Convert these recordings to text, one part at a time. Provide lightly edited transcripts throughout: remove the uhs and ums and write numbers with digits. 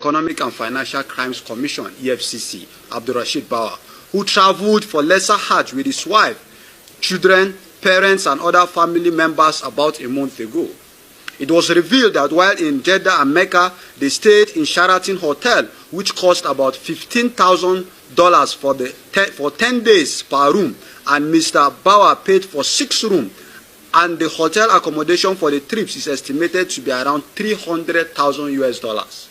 Economic and Financial Crimes Commission, EFCC, Abdulrasheed Bawa, who traveled for lesser Hajj with his wife, children, parents, and other family members about a month ago. It was revealed that while in Jeddah and Mecca, they stayed in Sheraton Hotel, which cost about $15,000 for 10 days per room, and Mr. Bawa paid for 6 rooms, and the hotel accommodation for the trips is estimated to be around $300,000.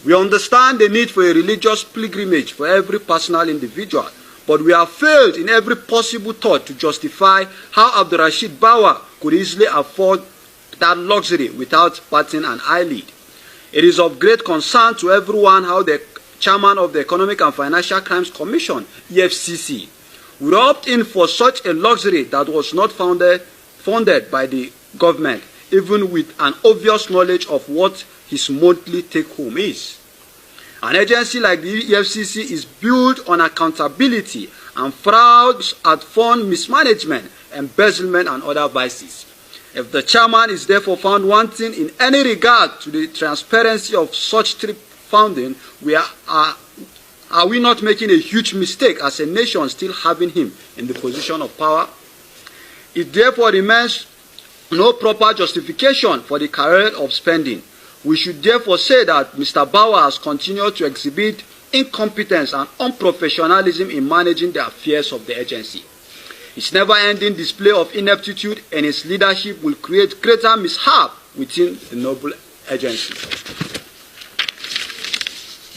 We understand the need for a religious pilgrimage for every personal individual, but we have failed in every possible thought to justify how Abdulrasheed Bawa could easily afford that luxury without batting an eyelid. It is of great concern to everyone how the chairman of the Economic and Financial Crimes Commission, EFCC, would opt in for such a luxury that was not funded by the government, even with an obvious knowledge of what his monthly take-home is. An agency like the EFCC is built on accountability and frauds at fund mismanagement, embezzlement, and other vices. If the chairman is therefore found wanting in any regard to the transparency of such trip funding, are we not making a huge mistake as a nation still having him in the position of power? It therefore remains no proper justification for the career of spending. We should therefore say that Mr. Bawa has continued to exhibit incompetence and unprofessionalism in managing the affairs of the agency. His never-ending display of ineptitude and his leadership will create greater mishap within the noble agency.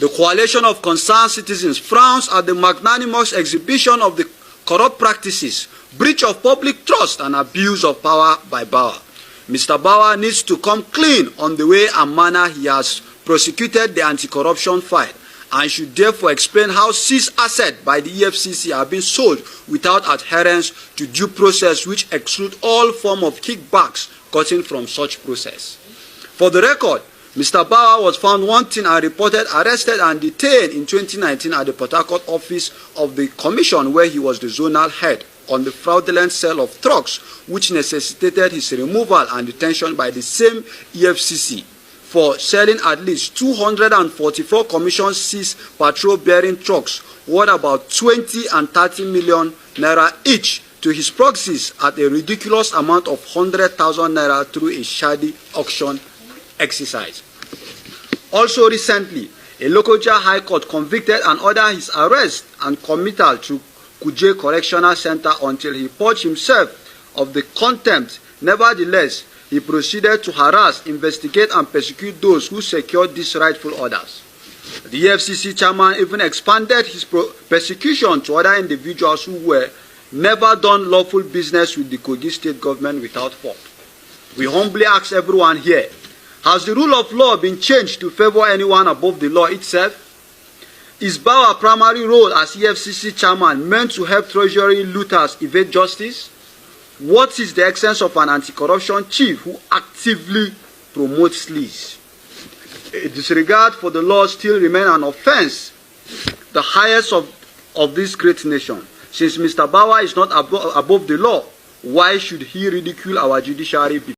The Coalition of Concerned Citizens frowns at the magnanimous exhibition of the corrupt practices, breach of public trust, and abuse of power by Bawa. Mr. Bawa needs to come clean on the way and manner he has prosecuted the anti-corruption fight, and should therefore explain how seized assets by the EFCC have been sold without adherence to due process, which exclude all form of kickbacks gotten from such process. For the record, Mr. Bawa was found wanting and reported arrested and detained in 2019 at the Port Harcourt office of the Commission, where he was the zonal head, on the fraudulent sale of trucks, which necessitated his removal and detention by the same EFCC for selling at least 244 commission-seized patrol-bearing trucks worth about 20 and 30 million naira each to his proxies at a ridiculous amount of 100,000 naira through a shady auction exercise. Also recently, a Lokoja High Court convicted and ordered his arrest and committal to Kuje Correctional Center until he purged himself of the contempt. Nevertheless, he proceeded to harass, investigate, and persecute those who secured these rightful orders. The EFCC chairman even expanded his persecution to other individuals who were never done lawful business with the Kogi state government without fault. We humbly ask everyone here, has the rule of law been changed to favor anyone above the law itself? Is Bawa's primary role as EFCC chairman meant to help treasury looters evade justice? What is the essence of an anti-corruption chief who actively promotes sleaze? A disregard for the law still remains an offense, the highest of this great nation. Since Mr. Bawa is not above the law, why should he ridicule our judiciary?